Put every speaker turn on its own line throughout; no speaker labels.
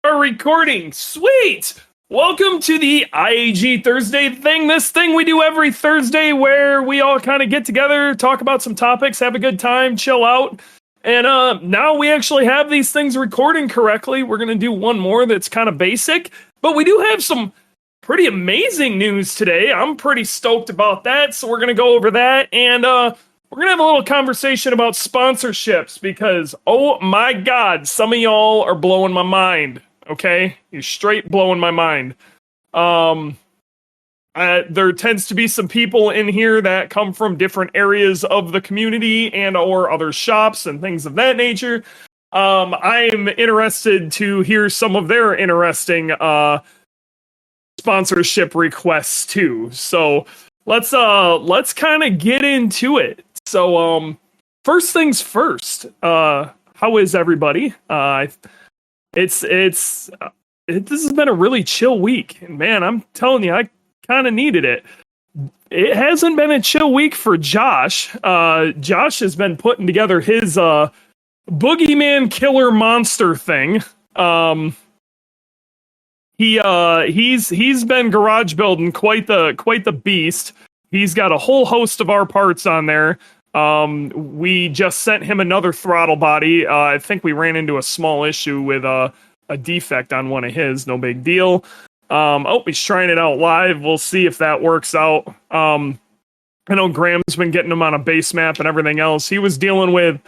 Are recording. Sweet! Welcome to the IAG Thursday thing. This thing we do every Thursday where we all kind of get together, talk about some topics, have a good time, chill out. And now we actually have these things recording correctly. We're going to do one more that's kind of basic, but we do have some pretty amazing news today. I'm pretty stoked about that, so we're going to go over that. And we're going to have a little conversation about sponsorships because, oh my God, some of y'all are blowing my mind. Okay, you're straight blowing my mind. There tends to be some people in here that come from different areas of the community and or other shops and things of that nature. I'm interested to hear some of their interesting sponsorship requests too. So let's kind of get into it. So first things first. How is everybody? This has been a really chill week, and man, I'm telling you, I kind of needed it. It hasn't been a chill week for Josh. Josh has been putting together his boogeyman killer monster thing. He's been garage building quite the beast. He's got a whole host of our parts on there. We just sent him another throttle body. I think we ran into a small issue with a defect on one of his. No big deal. He's trying it out live. We'll see if that works out. I know Graham's been getting him on a base map and everything else. He was dealing with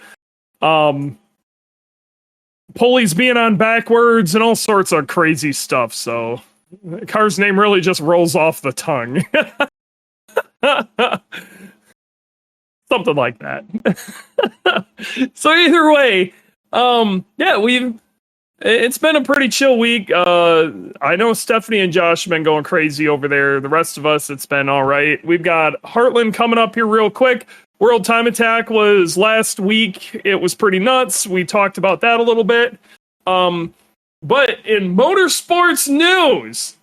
pulleys being on backwards and all sorts of crazy stuff. So the car's name really just rolls off the tongue. Something like that. So either way, it's been a pretty chill week. I know Stephanie and Josh have been going crazy over there. The rest of us, it's been all right. We've got Heartland coming up here real quick. World Time Attack was last week. It was pretty nuts. We talked about that a little bit. But in motorsports news,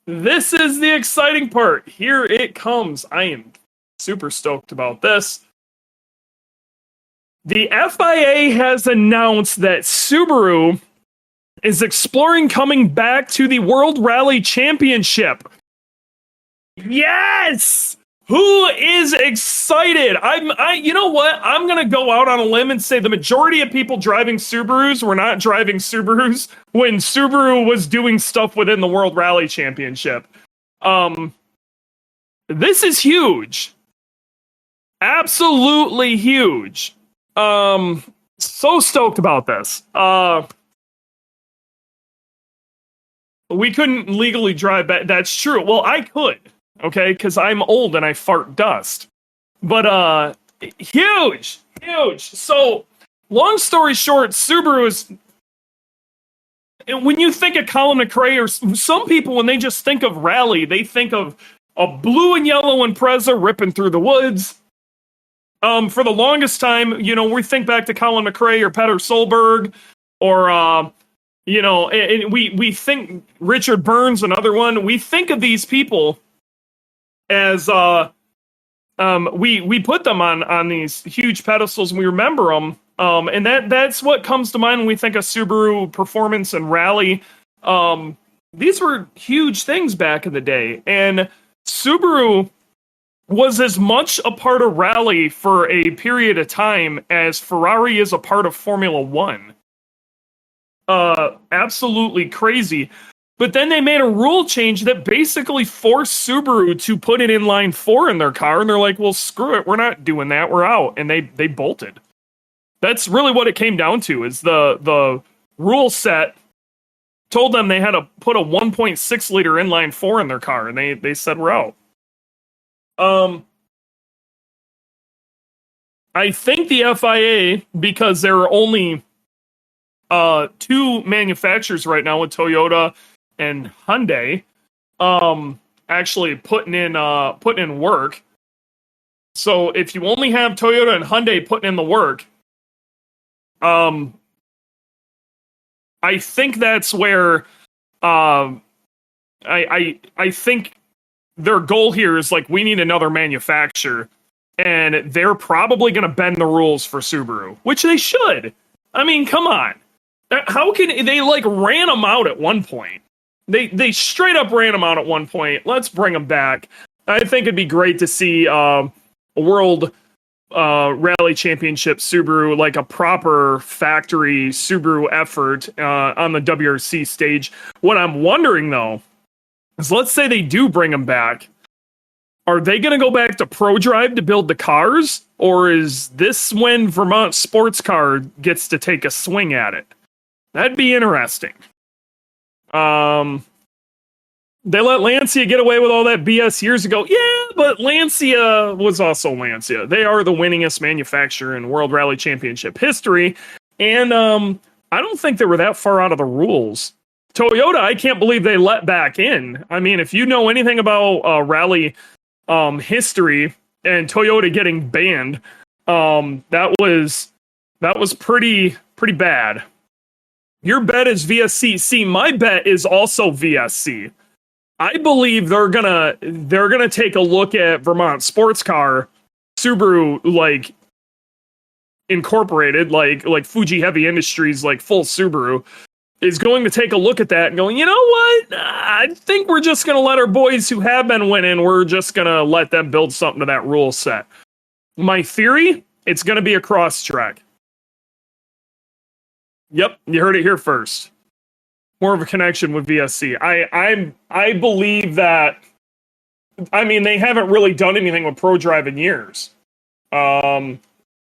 this is the exciting part. Here it comes. I am super stoked about this. The FIA has announced that Subaru is exploring coming back to the World Rally Championship. Yes! Who is excited? You know what? I'm going to go out on a limb and say the majority of people driving Subarus were not driving Subarus when Subaru was doing stuff within the World Rally Championship. This is huge. Absolutely huge. So stoked about this. We couldn't legally drive back. That's true. Well, I could, okay, because I'm old and I fart dust. But huge. So, long story short, Subaru is. When you think of Colin McRae, or some people, when they just think of rally, they think of a blue and yellow Impreza ripping through the woods. For the longest time, we think back to Colin McRae or Petter Solberg, or and we think Richard Burns, another one. We think of these people as we put them on these huge pedestals and we remember them. And that's what comes to mind when we think of Subaru performance and rally. These were huge things back in the day, and Subaru was as much a part of rally for a period of time as Ferrari is a part of Formula One. Absolutely crazy. But then they made a rule change that basically forced Subaru to put an inline 4 in their car, and they're like, well, screw it, we're not doing that, we're out. And they bolted. That's really what it came down to, is the rule set told them they had to put a 1.6 liter inline 4 in their car, and they said we're out. I think the FIA, because there are only two manufacturers right now with Toyota and Hyundai, actually putting in work. So if you only have Toyota and Hyundai putting in the work, I think that's where I think their goal here is like, we need another manufacturer, and they're probably going to bend the rules for Subaru, which they should. I mean, come on. How can they ran them out at one point? They straight up ran them out at one point. Let's bring them back. I think it'd be great to see a World Rally Championship Subaru, like a proper factory Subaru effort on the WRC stage. What I'm wondering though is, let's say they do bring them back. Are they going to go back to ProDrive to build the cars, or is this when Vermont Sports Car gets to take a swing at it? That'd be interesting. They let Lancia get away with all that BS years ago. Yeah, but Lancia was also Lancia. They are the winningest manufacturer in World Rally Championship history. And I don't think they were that far out of the rules. Toyota, I can't believe they let back in. I mean, if you know anything about rally history and Toyota getting banned, that was pretty bad. Your bet is VSC. See, my bet is also VSC. I believe they're gonna take a look at Vermont Sports Car, Subaru, like Incorporated, like Fuji Heavy Industries, like full Subaru, is going to take a look at that and going, you know what? I think we're just gonna let our boys who have been winning, we're just gonna let them build something to that rule set. My theory, it's gonna be a cross track. Yep, you heard it here first. More of a connection with VSC. I believe that. I mean, they haven't really done anything with ProDrive in years. But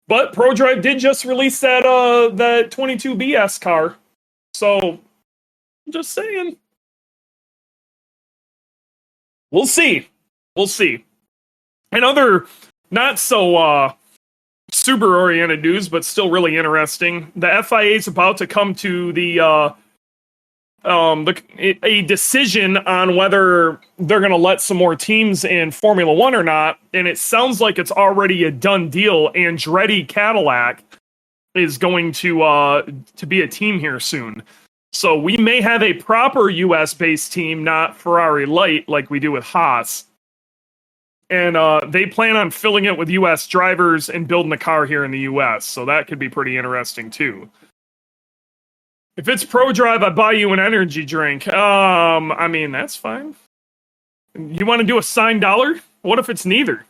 ProDrive did just release that 22BS car. So, I'm just saying. We'll see. And other not so super oriented news, but still really interesting. The FIA is about to come to a decision on whether they're going to let some more teams in Formula One or not, and it sounds like it's already a done deal. Andretti Cadillac is going to be a team here soon, so we may have a proper U.S. based team, not Ferrari Light like we do with Haas. And they plan on filling it with U.S. drivers and building a car here in the U.S., so that could be pretty interesting too. If it's ProDrive, I buy you an energy drink. I mean, that's fine. You want to do a signed dollar? What if it's neither?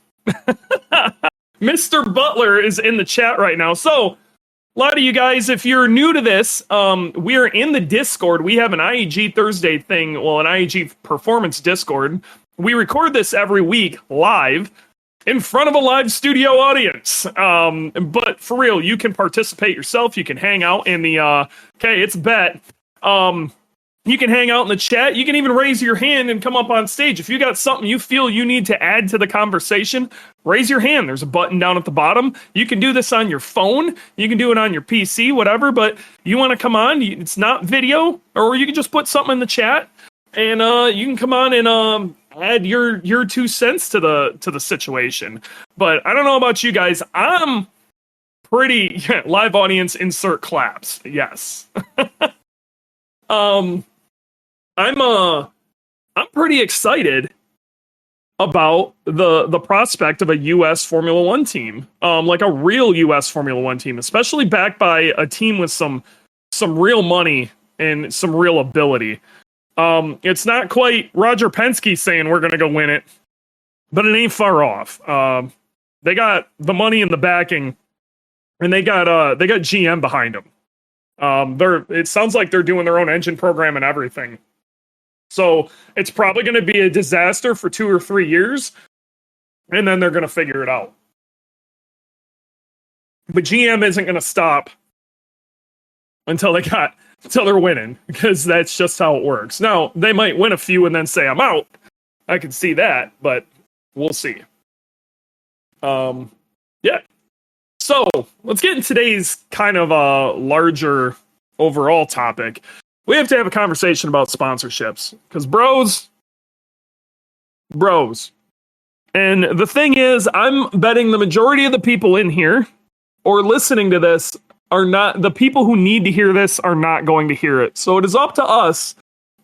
Mr. Butler is in the chat right now. So, a lot of you guys, if you're new to this, we're in the Discord. We have an IAG Thursday thing, well, an IAG Performance Discord. We record this every week live in front of a live studio audience. But for real, you can participate yourself. You can hang out in the, okay, it's bet. You can hang out in the chat. You can even raise your hand and come up on stage. If you got something you feel you need to add to the conversation, raise your hand. There's a button down at the bottom. You can do this on your phone. You can do it on your PC, whatever, but you want to come on, it's not video, or you can just put something in the chat and you can come on and add your 2 cents to the situation. But I don't know about you guys. I'm pretty live audience, insert claps. Yes. I'm pretty excited about the prospect of a US Formula One team. Like a real US Formula One team, especially backed by a team with some real money and some real ability. It's not quite Roger Penske saying we're going to go win it, but it ain't far off. They got the money and the backing, and they got GM behind them. It sounds like they're doing their own engine program and everything. So it's probably going to be a disaster for 2 or 3 years, and then they're going to figure it out. But GM isn't going to stop until they're winning, because that's just how it works. Now, they might win a few and then say, I'm out. I can see that, but we'll see. Yeah. So, let's get in today's kind of a larger overall topic. We have to have a conversation about sponsorships, because bros. And the thing is, I'm betting the majority of the people in here or listening to this are not, the people who need to hear this are not going to hear it. So it is up to us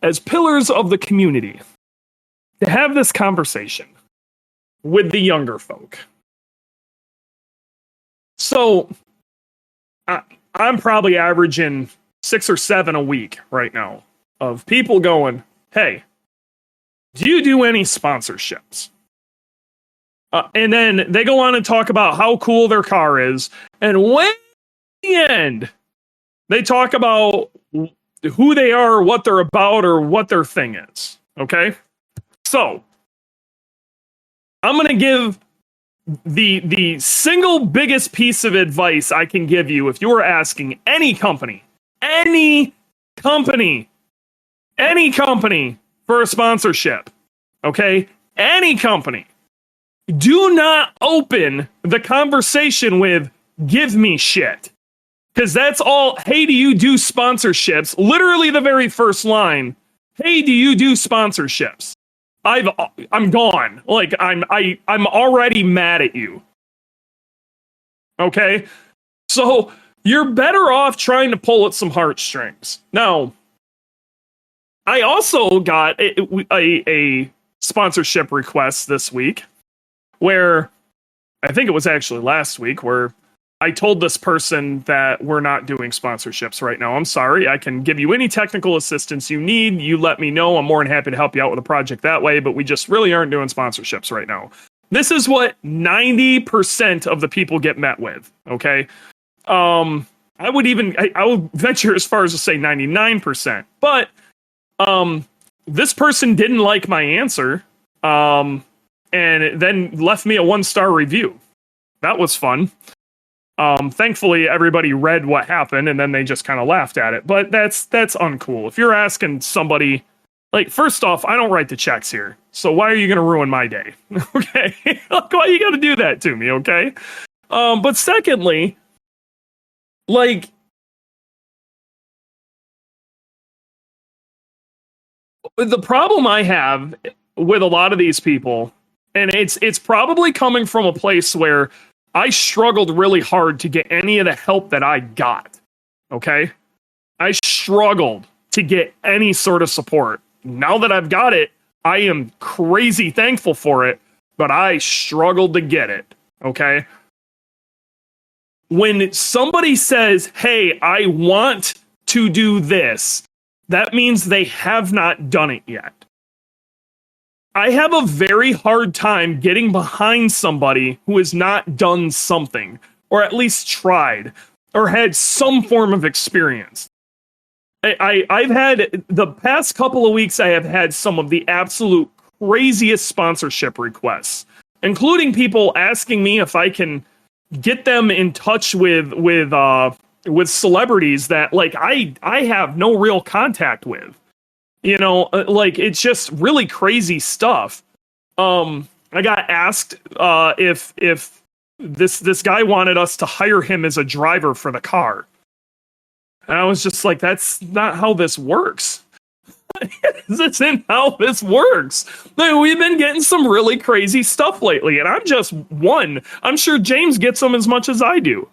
as pillars of the community to have this conversation with the younger folk. So I'm probably averaging 6 or 7 a week right now of people going, hey, do you do any sponsorships? And then they go on and talk about how cool their car is. And when the end, they talk about who they are, what they're about, or what their thing is. Okay? So, I'm going to give the single biggest piece of advice I can give you if you were asking any company for a sponsorship. Okay? Any company. Do not open the conversation with, give me shit. Because that's all, hey, do you do sponsorships? Literally the very first line, hey, do you do sponsorships? I'm gone. Like, I'm already mad at you. Okay? So, you're better off trying to pull at some heartstrings. Now, I also got a sponsorship request this week, where I think it was actually last week, where I told this person that we're not doing sponsorships right now. I'm sorry. I can give you any technical assistance you need. You let me know. I'm more than happy to help you out with a project that way, but we just really aren't doing sponsorships right now. This is what 90% of the people get met with. Okay. I would venture as far as to say 99%, but, this person didn't like my answer. And then left me a 1-star review. That was fun. Thankfully, everybody read what happened, and then they just kind of laughed at it. But that's uncool. If you're asking somebody, like, first off, I don't write the checks here, so why are you going to ruin my day? Okay, why you got to do that to me? Okay. But secondly, like, the problem I have with a lot of these people. And it's probably coming from a place where I struggled really hard to get any of the help that I got. Okay? I struggled to get any sort of support. Now that I've got it, I am crazy thankful for it, but I struggled to get it. Okay? When somebody says, hey, I want to do this, that means they have not done it yet. I have a very hard time getting behind somebody who has not done something, or at least tried, or had some form of experience. I've had, the past couple of weeks, I have had some of the absolute craziest sponsorship requests, including people asking me if I can get them in touch with celebrities that, like, I have no real contact with. You know, like, it's just really crazy stuff. I got asked if this guy wanted us to hire him as a driver for the car. And I was just like, that's not how this works. This isn't how this works. Like, we've been getting some really crazy stuff lately, and I'm just one. I'm sure James gets them as much as I do.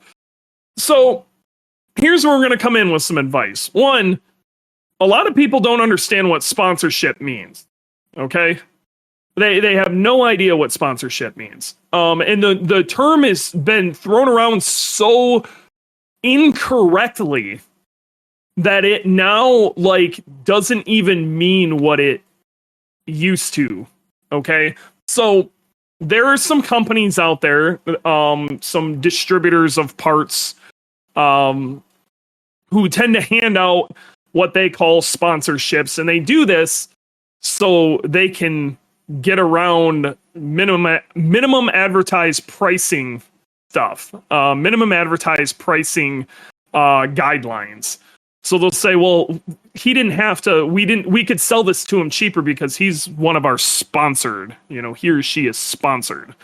So here's where we're going to come in with some advice. One, a lot of people don't understand what sponsorship means. Okay? They have no idea what sponsorship means. And the term has been thrown around so incorrectly that it now, like, doesn't even mean what it used to. Okay? So there are some companies out there, some distributors of parts, who tend to hand out what they call sponsorships, and they do this so they can get around minimum advertised pricing stuff, minimum advertised pricing guidelines. So they'll say, well, he didn't have to, we could sell this to him cheaper because he's one of our sponsored, he or she is sponsored.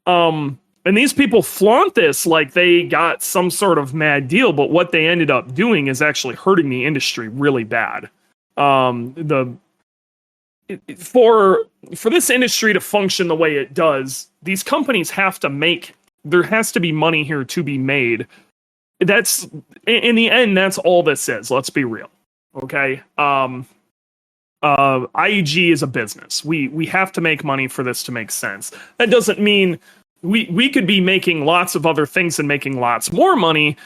And these people flaunt this like they got some sort of mad deal, but what they ended up doing is actually hurting the industry really bad. For this industry to function the way it does, these companies have to there has to be money here to be made. That's, in the end, that's all this is. Let's be real. Okay. IAG is a business. We have to make money for this to make sense. That doesn't mean we could be making lots of other things and making lots more money,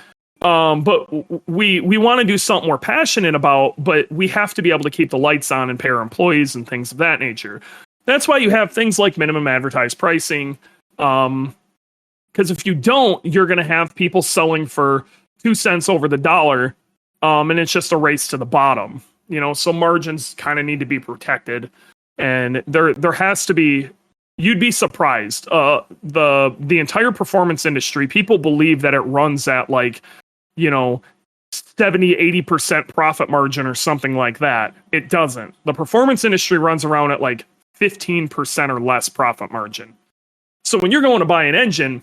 But we want to do something we're passionate about, but we have to be able to keep the lights on and pay our employees and things of that nature. That's why you have things like minimum advertised pricing. Because if you don't, you're going to have people selling for 2 cents over the dollar, and it's just a race to the bottom. So margins kind of need to be protected, and there has to be. You'd be surprised. The entire performance industry, people believe that it runs at 70-80% profit margin or something like that. It doesn't. The performance industry runs around at 15% or less profit margin. So when you're going to buy an engine,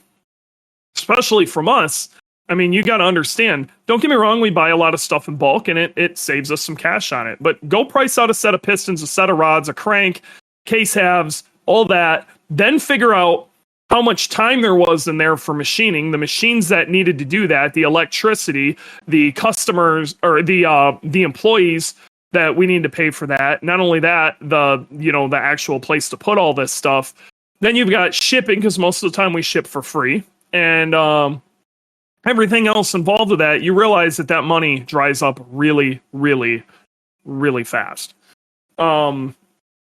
especially from us, I mean, you got to understand, don't get me wrong, we buy a lot of stuff in bulk and it saves us some cash on it. But go price out a set of pistons, a set of rods, a crank, case halves, all that. Then figure out how much time there was in there for machining, the machines that needed to do that, the electricity, the customers or the employees that we need to pay for that. Not only that, the actual place to put all this stuff. Then you've got shipping, because most of the time we ship for free, and everything else involved with that. You realize that money dries up really, really, really fast.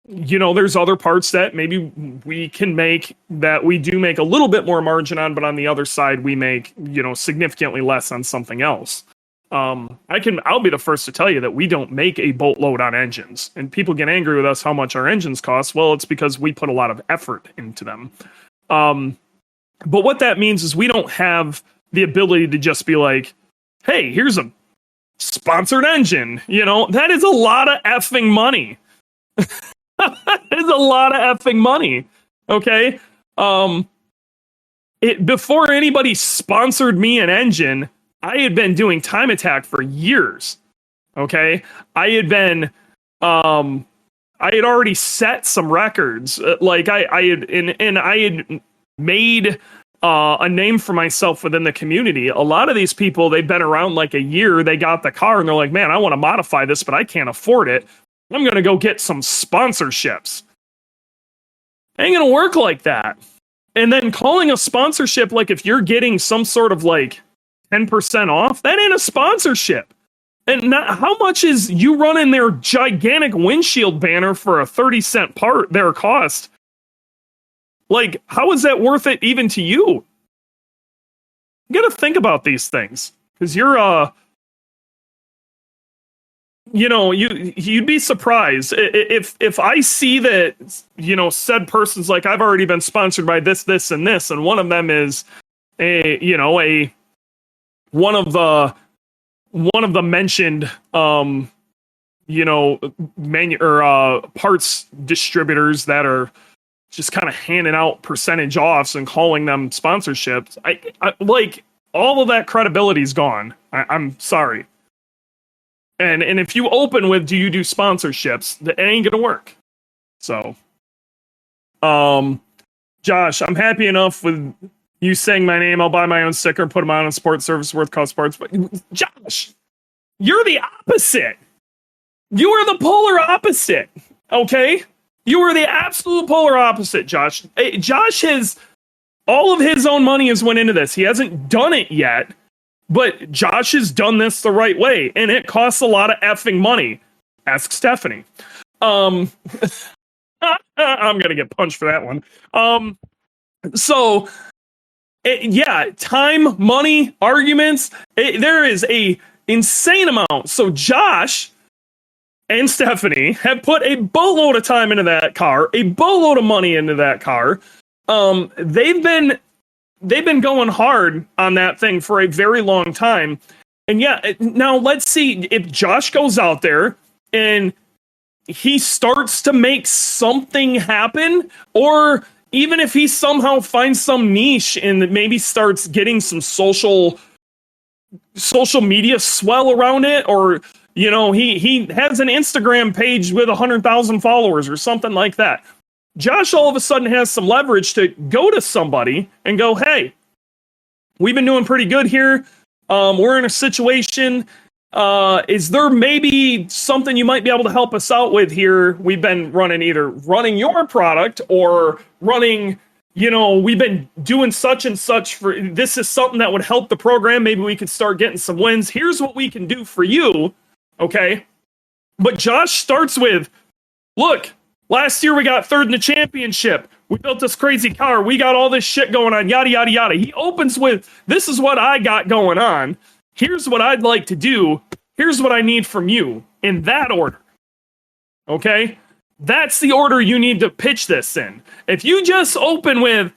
There's other parts that maybe we can make that we do make a little bit more margin on, but on the other side, we make, significantly less on something else. I'll be the first to tell you that we don't make a boatload on engines, and people get angry with us how much our engines cost. Well, it's because we put a lot of effort into them. But what that means is we don't have the ability to just be like, hey, here's a sponsored engine. That is a lot of effing money. That is a lot of effing money. Okay. Before anybody sponsored me an engine, I had been doing Time Attack for years. Okay. I had already set some records. I had made a name for myself within the community. A lot of these people, they've been around a year. They got the car and they're like, man, I want to modify this, but I can't afford it. I'm going to go get some sponsorships. Ain't going to work like that. And then calling a sponsorship, if you're getting some sort of 10% off, that ain't a sponsorship. And how much is you running their gigantic windshield banner for a 30-cent part, their cost? How is that worth it even to you? You got to think about these things, because you're you'd be surprised if I see that, said person's I've already been sponsored by this, and this, and one of them is one of the mentioned, parts distributors that are just kind of handing out percentage offs and calling them sponsorships. I all of that credibility is gone. I'm sorry. And if you open with, do you do sponsorships? It ain't gonna work. So, Josh, I'm happy enough with you saying my name. I'll buy my own sticker and put them on sports service worth cost sports. But Josh, you're the opposite. You are the polar opposite. Okay, you are the absolute polar opposite, Josh. Josh has all of his own money has went into this. He hasn't done it yet. But Josh has done this the right way, and it costs a lot of effing money. Ask Stephanie. I'm gonna get punched for that one. Time, money, arguments. There is a insane amount. So Josh and Stephanie have put a boatload of time into that car, a boatload of money into that car. They've been going hard on that thing for a very long time. And now let's see if Josh goes out there and he starts to make something happen, or even if he somehow finds some niche and maybe starts getting some social media swell around it, or he has an Instagram page with 100,000 followers or something like that. Josh all of a sudden has some leverage to go to somebody and go, hey, we've been doing pretty good here. We're in a situation. Is there maybe something you might be able to help us out with here? We've been running your product or running, we've been doing such and such for this is something that would help the program. Maybe we could start getting some wins. Here's what we can do for you. Okay. But Josh starts with, look, last year we got third in the championship. We built this crazy car. We got all this shit going on, yada, yada, yada. He opens with, this is what I got going on. Here's what I'd like to do. Here's what I need from you, in that order. Okay? That's the order you need to pitch this in. If you just open with,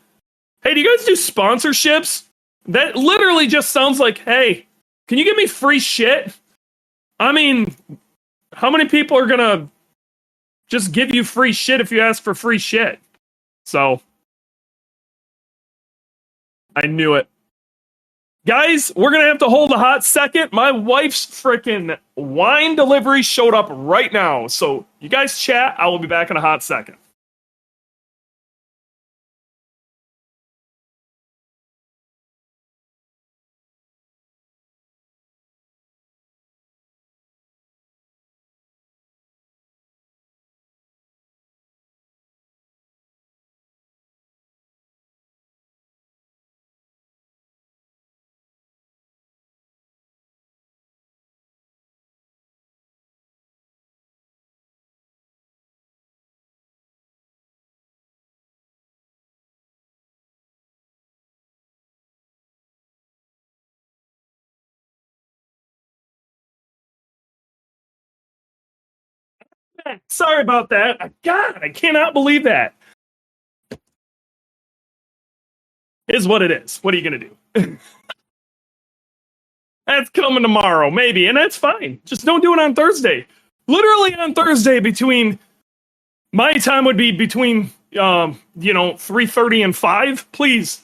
hey, do you guys do sponsorships? That literally just sounds like, hey, can you give me free shit? I mean, how many people are going to just give you free shit if you ask for free shit? So, I knew it. Guys, we're going to have to hold a hot second. My wife's freaking wine delivery showed up right now. So, you guys chat. I will be back in a hot second. Sorry about that. God, I cannot believe that. Is what it is. What are you going to do? That's coming tomorrow, maybe, and that's fine. Just don't do it on Thursday. Literally on Thursday between, my time would be between, 3:30 and 5. Please,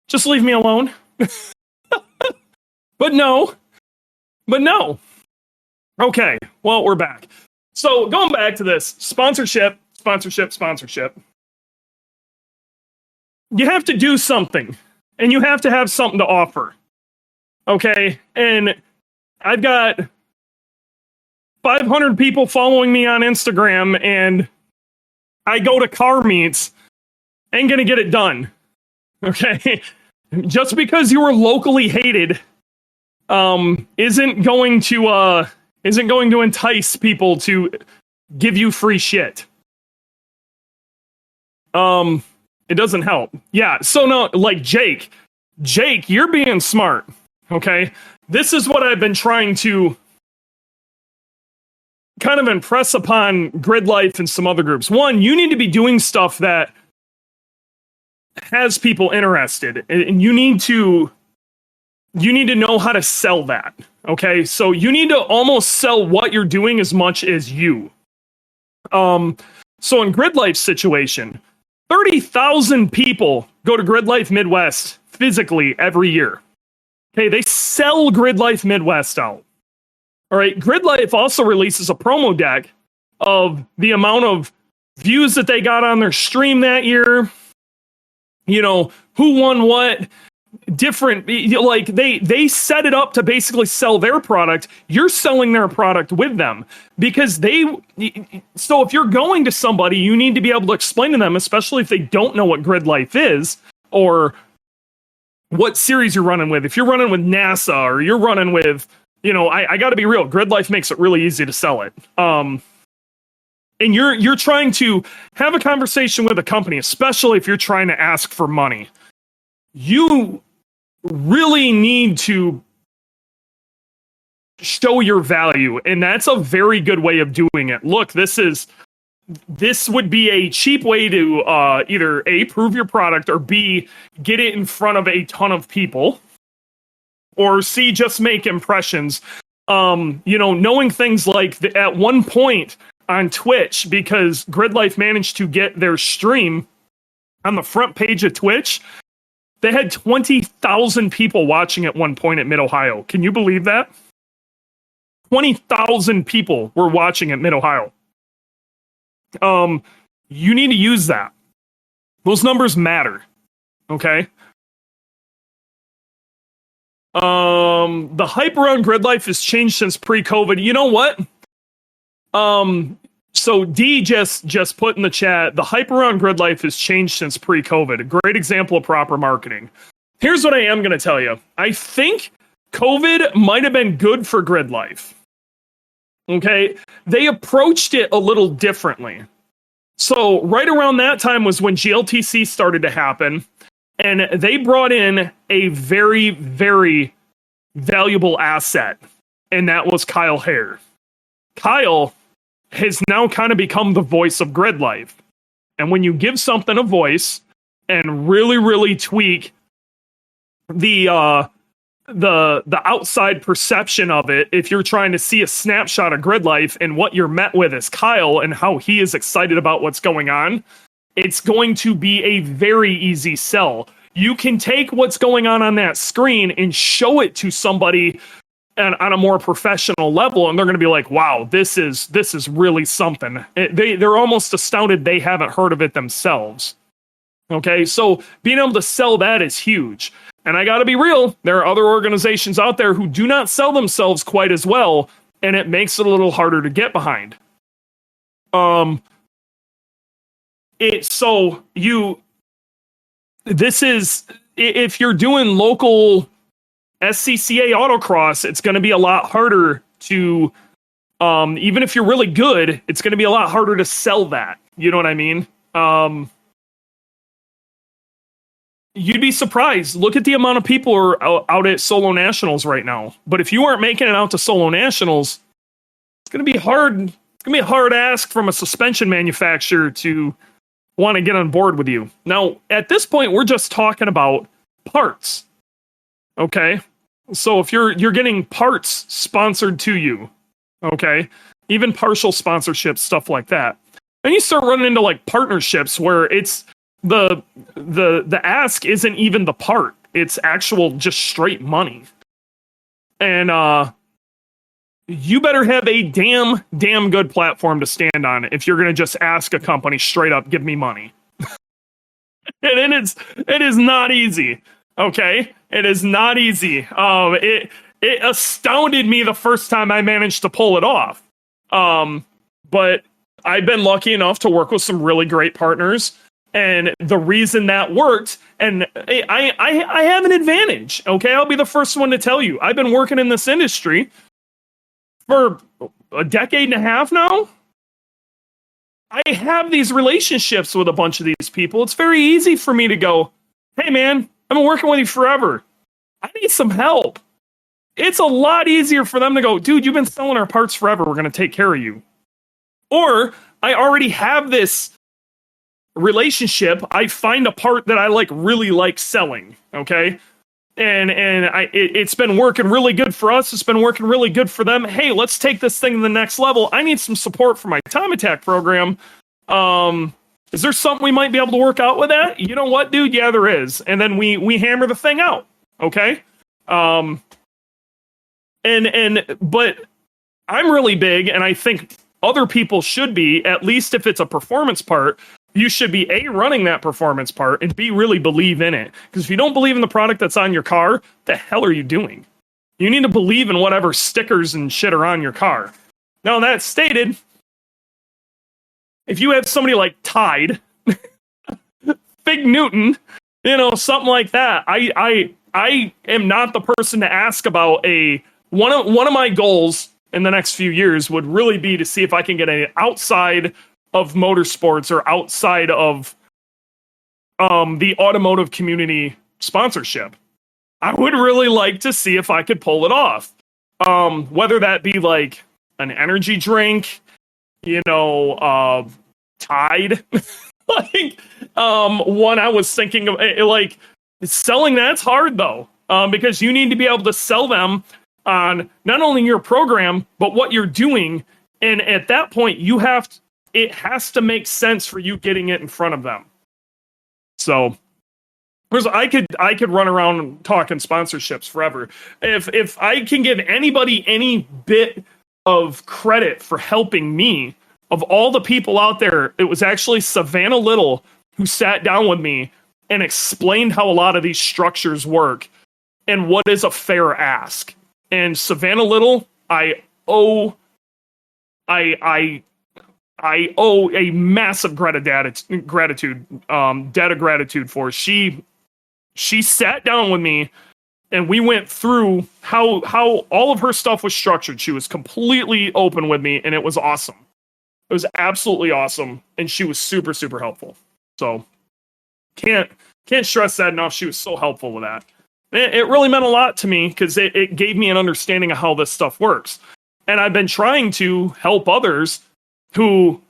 just leave me alone. But no. Okay, well, we're back. So going back to this, sponsorship. You have to do something, and you have to have something to offer. Okay, and I've got 500 people following me on Instagram, and I go to car meets, ain't gonna get it done. Okay, just because you were locally hated, isn't going to entice people to give you free shit. It doesn't help. Yeah, so no, like Jake, you're being smart. Okay, this is what I've been trying to kind of impress upon Grid Life and some other groups. One, you need to be doing stuff that has people interested, and you need to know how to sell that. Okay, so you need to almost sell what you're doing as much as you. So in Grid Life's situation, 30,000 people go to Grid Life Midwest physically every year. Okay, they sell Grid Life Midwest out. All right, Grid Life also releases a promo deck of the amount of views that they got on their stream that year. Who won what, different, like they set it up to basically sell their product. You're selling their product with them because so if you're going to somebody, you need to be able to explain to them, especially if they don't know what Grid Life is or what series you're running with. If you're running with NASA or you're running with, I got to be real. Grid Life makes it really easy to sell it. And you're trying to have a conversation with a company, especially if you're trying to ask for money. You really need to show your value, and that's a very good way of doing it. Look, this would be a cheap way to either A, prove your product, or B, get it in front of a ton of people, or C, just make impressions. Knowing things like at one point on Twitch, because Grid Life managed to get their stream on the front page of Twitch, they had 20,000 people watching at one point at Mid-Ohio. Can you believe that? 20,000 people were watching at Mid-Ohio. You need to use that. Those numbers matter. Okay? The hype around Grid Life has changed since pre-COVID. You know what? So D just put in the chat, the hype around grid life has changed since pre-COVID. A great example of proper marketing. Here's what I am going to tell you. I think COVID might have been good for grid life. Okay? They approached it a little differently. So right around that time was when GLTC started to happen, and they brought in a very, very valuable asset, and that was Kyle Hare. Kyle has now kind of become the voice of grid life. And when you give something a voice and really, really tweak the outside perception of it, if you're trying to see a snapshot of grid life and what you're met with is Kyle and how he is excited about what's going on, it's going to be a very easy sell. You can take what's going on that screen and show it to somebody on a more professional level, and they're going to be like, wow, this is really something. They're almost astounded they haven't heard of it themselves. Okay, so being able to sell that is huge. And I got to be real, there are other organizations out there who do not sell themselves quite as well, and it makes it a little harder to get behind. If you're doing local SCCA autocross, it's going to be a lot harder to, even if you're really good, it's going to be a lot harder to sell that. You know what I mean? You'd be surprised. Look at the amount of people who are out at Solo Nationals right now. But if you aren't making it out to Solo Nationals, it's going to be hard. It's going to be a hard ask from a suspension manufacturer to want to get on board with you. Now, at this point, we're just talking about parts. Okay? So if you're getting parts sponsored to you, okay, even partial sponsorships, stuff like that, then you start running into like partnerships where it's the ask isn't even the part; it's actual just straight money, and you better have a damn good platform to stand on if you're gonna just ask a company straight up, give me money. And it is not easy. Okay, it is not easy. It astounded me the first time I managed to pull it off. But I've been lucky enough to work with some really great partners, and the reason that worked, and I have an advantage. Okay, I'll be the first one to tell you. I've been working in this industry for a decade and a half now. I have these relationships with a bunch of these people. It's very easy for me to go, hey man, I've been working with you forever. I need some help. It's a lot easier for them to go, dude, you've been selling our parts forever. We're going to take care of you. Or I already have this relationship. I find a part that I really like selling. Okay. And it's been working really good for us. It's been working really good for them. Hey, let's take this thing to the next level. I need some support for my Time Attack program. Is there something we might be able to work out with that? You know what, dude? Yeah, there is. And then we hammer the thing out. Okay. But I'm really big, and I think other people should be, at least if it's a performance part, you should be A, running that performance part, and B, really believe in it. Because if you don't believe in the product that's on your car, the hell are you doing? You need to believe in whatever stickers and shit are on your car. Now, that stated, if you have somebody like Tide, Fig Newton, something like that, I am not the person to ask about one of my goals in the next few years would really be to see if I can get an outside of motorsports or outside of the automotive community sponsorship. I would really like to see if I could pull it off. Whether that be like an energy drink, Tide. One I was thinking of, selling that's hard though, because you need to be able to sell them on not only your program, but what you're doing. And at that point, it has to make sense for you getting it in front of them. So I could run around talking sponsorships forever. If I can give anybody any bit of credit for helping me, of all the people out there, it was actually Savannah Little who sat down with me and explained how a lot of these structures work and what is a fair ask. And Savannah Little, I I owe a massive gratitude, debt of gratitude for. She sat down with me and we went through how all of her stuff was structured. She was completely open with me, and it was awesome. It was absolutely awesome, and she was super, super helpful. So can't stress that enough. She was so helpful with that. It really meant a lot to me because it gave me an understanding of how this stuff works. And I've been trying to help others who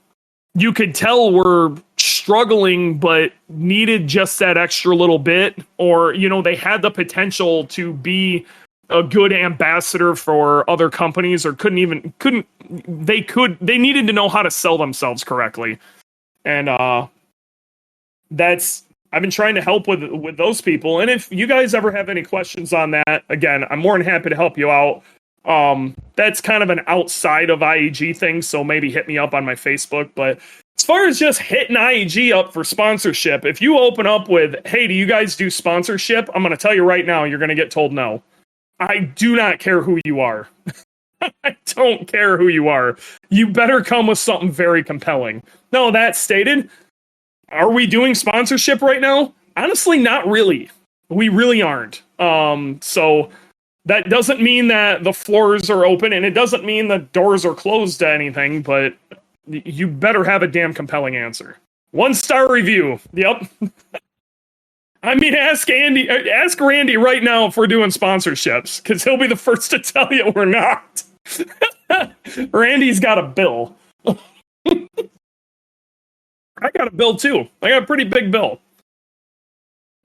you could tell were struggling but needed just that extra little bit, or they had the potential to be a good ambassador for other companies, or they needed to know how to sell themselves correctly. And I've been trying to help with those people. And if you guys ever have any questions on that, again, I'm more than happy to help you out. That's kind of an outside of IAG thing, so maybe hit me up on my Facebook. But as far as just hitting IAG up for sponsorship, if you open up with, hey, do you guys do sponsorship? I'm going to tell you right now, you're going to get told no. I do not care who you are. I don't care who you are. You better come with something very compelling. No, that stated, are we doing sponsorship right now? Honestly, not really. We really aren't. So that doesn't mean that the floors are open, and it doesn't mean the doors are closed to anything, but you better have a damn compelling answer. 1-star review. Yep. I mean, ask Randy right now if we're doing sponsorships, because he'll be the first to tell you we're not. Randy's got a bill. I got a bill too. I got a pretty big bill.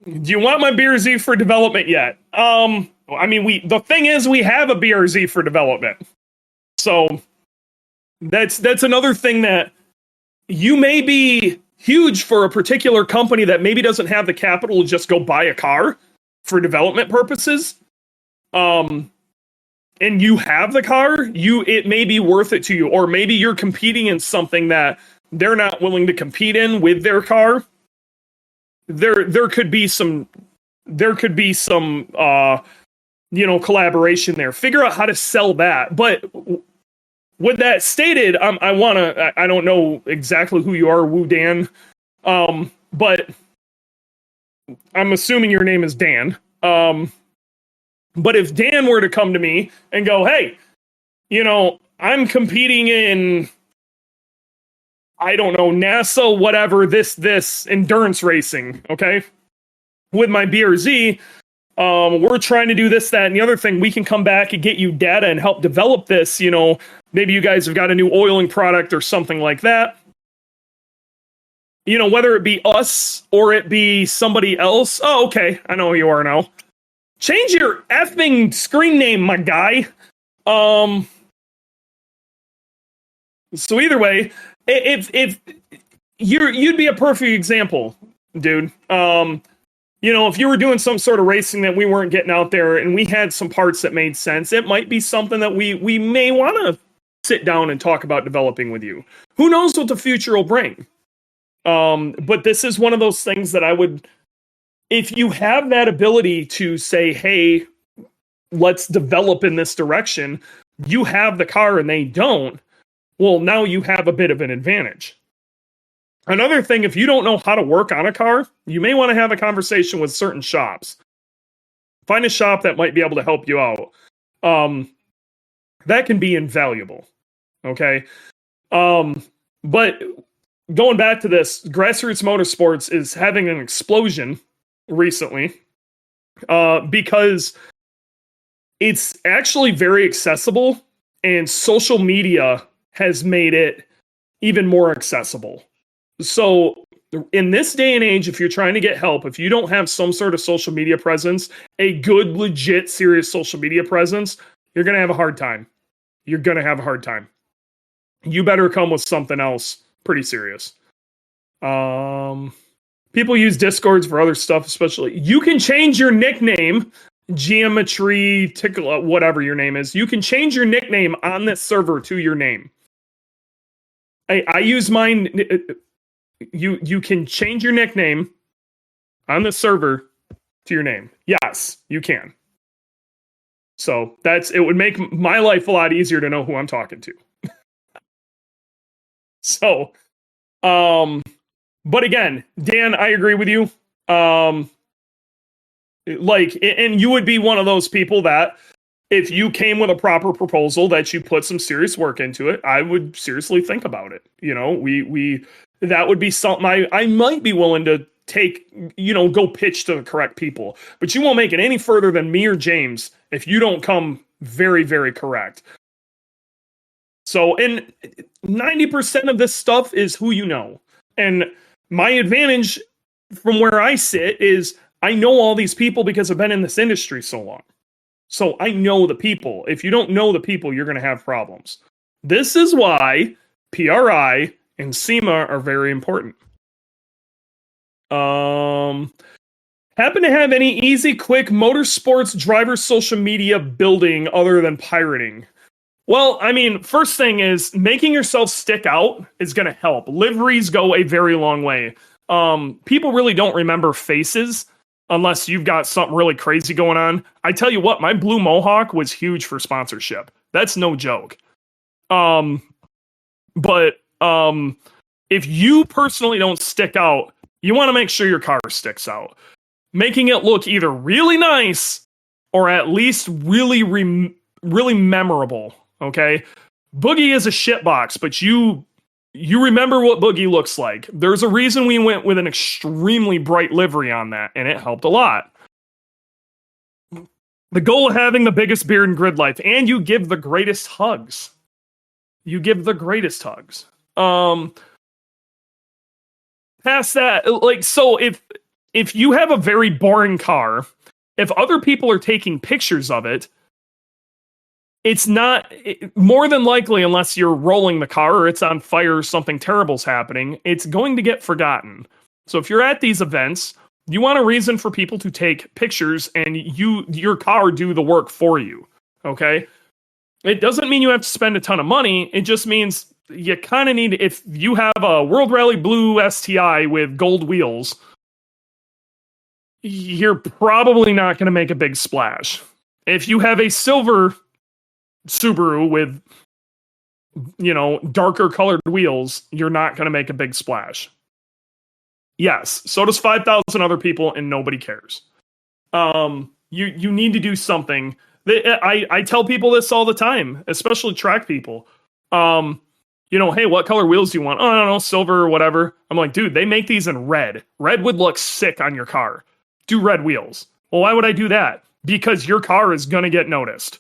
Do you want my BRZ for development yet? I mean, the thing is, we have a BRZ for development. So that's another thing that you may be huge for a particular company that maybe doesn't have the capital to just go buy a car for development purposes. And you have the car, it may be worth it to you, or maybe you're competing in something that they're not willing to compete in with their car. There could be some collaboration there. Figure out how to sell that. But with that stated, I don't know exactly who you are, Woo Dan, but I'm assuming your name is Dan. But if Dan were to come to me and go, hey, I'm competing in, I don't know, NASA, whatever, this endurance racing, okay, with my BRZ, we're trying to do this, that, and the other thing. We can come back and get you data and help develop this. Maybe you guys have got a new oiling product or something like that. Whether it be us or it be somebody else. Oh, okay. I know who you are now. Change your effing screen name, my guy. So either way, if you'd be a perfect example, dude. If you were doing some sort of racing that we weren't getting out there and we had some parts that made sense, it might be something that we may want to sit down and talk about developing with you. Who knows what the future will bring? But this is one of those things that I would, if you have that ability to say, hey, let's develop in this direction, you have the car and they don't, well, now you have a bit of an advantage. Another thing, if you don't know how to work on a car, you may want to have a conversation with certain shops. Find a shop that might be able to help you out. That can be invaluable. Okay. But going back to this, Grassroots Motorsports is having an explosion recently because it's actually very accessible, and social media has made it even more accessible. So in this day and age, if you're trying to get help, if you don't have some sort of social media presence, a good, legit, serious social media presence, you're going to have a hard time. You're going to have a hard time. You better come with something else pretty serious. People use Discords for other stuff, especially. You can change your nickname, Geometry, Tickle, whatever your name is. You can change your nickname on this server to your name. I use mine. You can change your nickname on the server to your name. Yes, you can. So it would make my life a lot easier to know who I'm talking to. So, but again, Dan, I agree with you. And you would be one of those people that if you came with a proper proposal that you put some serious work into it, I would seriously think about it. That would be something I might be willing to take, go pitch to the correct people, but you won't make it any further than me or James if you don't come very, very correct. So, and 90% of this stuff is who you know. And my advantage from where I sit is I know all these people because I've been in this industry so long. So I know the people. If you don't know the people, you're going to have problems. This is why PRI and SEMA are very important. Happen to have any easy, quick motorsports driver social media building other than pirating? Well, I mean, first thing is making yourself stick out is going to help. Liveries go a very long way. People really don't remember faces unless you've got something really crazy going on. I tell you what, my blue mohawk was huge for sponsorship. That's no joke. But if you personally don't stick out, you want to make sure your car sticks out. Making it look either really nice or at least really memorable, okay? Boogie is a shitbox, but you remember what Boogie looks like. There's a reason we went with an extremely bright livery on that, and it helped a lot. The goal of having the biggest beard in grid life, and you give the greatest hugs. Past that, so if you have a very boring car, if other people are taking pictures of it, it's not more than likely, unless you're rolling the car or it's on fire or something terrible's happening, it's going to get forgotten. So if you're at these events, you want a reason for people to take pictures and your car do the work for you. Okay. It doesn't mean you have to spend a ton of money. It just means you kind of need, if you have a World Rally Blue STI with gold wheels, you're probably not going to make a big splash. If you have a silver Subaru with, darker colored wheels, you're not going to make a big splash. Yes, so does 5,000 other people, and nobody cares. You need to do something. I tell people this all the time, especially track people. Hey, what color wheels do you want? Oh, I don't know, silver or whatever. I'm like, dude, they make these in red. Red would look sick on your car. Do red wheels. Well, why would I do that? Because your car is going to get noticed.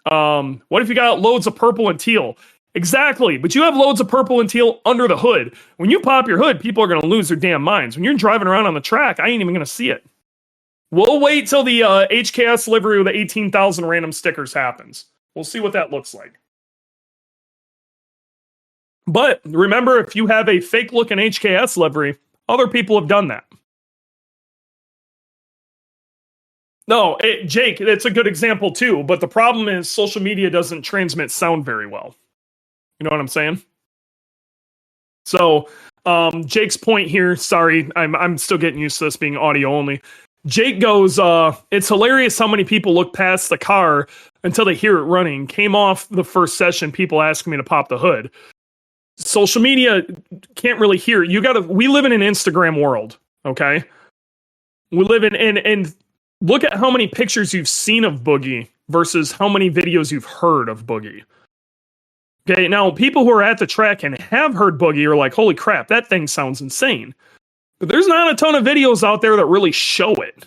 What if you got loads of purple and teal? Exactly, but you have loads of purple and teal under the hood. When you pop your hood, people are going to lose their damn minds. When you're driving around on the track, I ain't even going to see it. We'll wait till the HKS livery with the 18,000 random stickers happens. We'll see what that looks like. But remember, if you have a fake looking HKS livery, other people have done that. No, Jake, it's a good example too, but the problem is social media doesn't transmit sound very well. You know what I'm saying? So, Jake's point here, sorry, I'm still getting used to this being audio only. Jake goes, it's hilarious how many people look past the car until they hear it running. Came off the first session, people asking me to pop the hood. Social media can't really hear it. We live in an Instagram world, okay? We live in, and look at how many pictures you've seen of Boogie versus how many videos you've heard of Boogie. Okay, now people who are at the track and have heard Boogie are like, holy crap, that thing sounds insane. But there's not a ton of videos out there that really show it.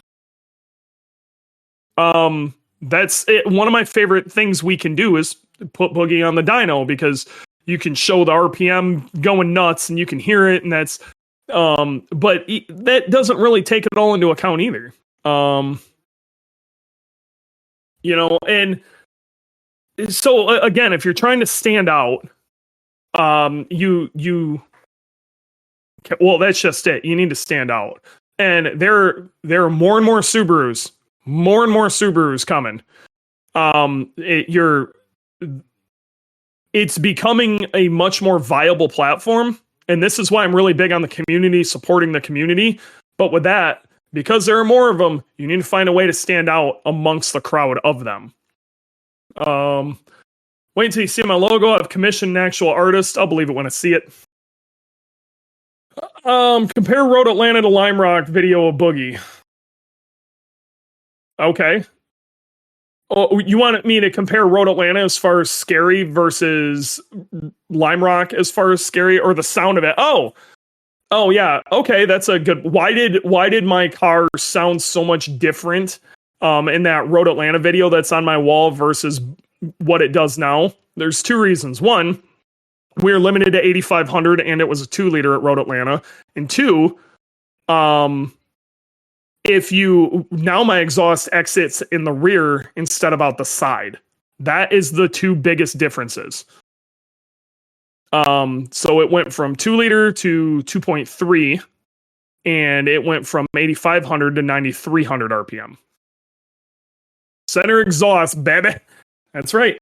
That's it. One of my favorite things we can do is put Boogie on the dyno because you can show the RPM going nuts and you can hear it, and that's but that doesn't really take it all into account either. And so again, if you're trying to stand out, well, that's just it. You need to stand out. And there are more and more Subarus coming. It's becoming a much more viable platform. And this is why I'm really big on the community, supporting the community. But with that, because there are more of them, you need to find a way to stand out amongst the crowd of them. What Wait until you see my logo. I've commissioned an actual artist. I'll believe it when I see it. Compare Road Atlanta to Lime Rock video of Boogie. Okay. Oh, you want me to compare Road Atlanta as far as scary versus Lime Rock as far as scary, or the sound of it? Oh yeah. Okay, that's a good. Why did my car sound so much different in that Road Atlanta video that's on my wall versus what it does now? There's two reasons. One, we were limited to 8,500 and it was a 2-liter at Road Atlanta. And two, if you now my exhaust exits in the rear instead of out the side. That is the two biggest differences. So it went from 2-liter to 2.3, and it went from 8,500 to 9,300 RPM. Center exhaust, baby. That's right.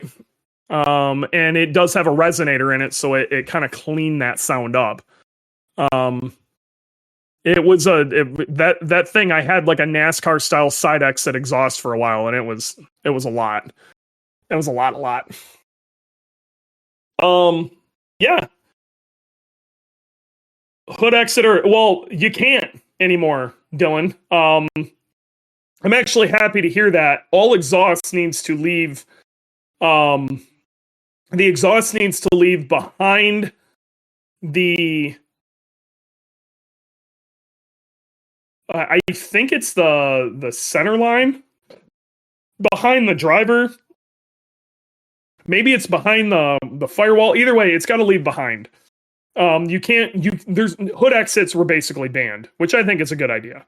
And it does have a resonator in it, so it kind of cleaned that sound up. It was that thing. I had like a NASCAR style side exit exhaust for a while, and it was a lot. It was a lot. Yeah. Hood exiter. Well, you can't anymore, Dylan. I'm actually happy to hear that. All exhaust needs to leave. The exhaust needs to leave behind the. I think it's the center line behind the driver. Maybe it's behind the firewall. Either way, it's got to leave behind. There's hood exits were basically banned, which I think is a good idea.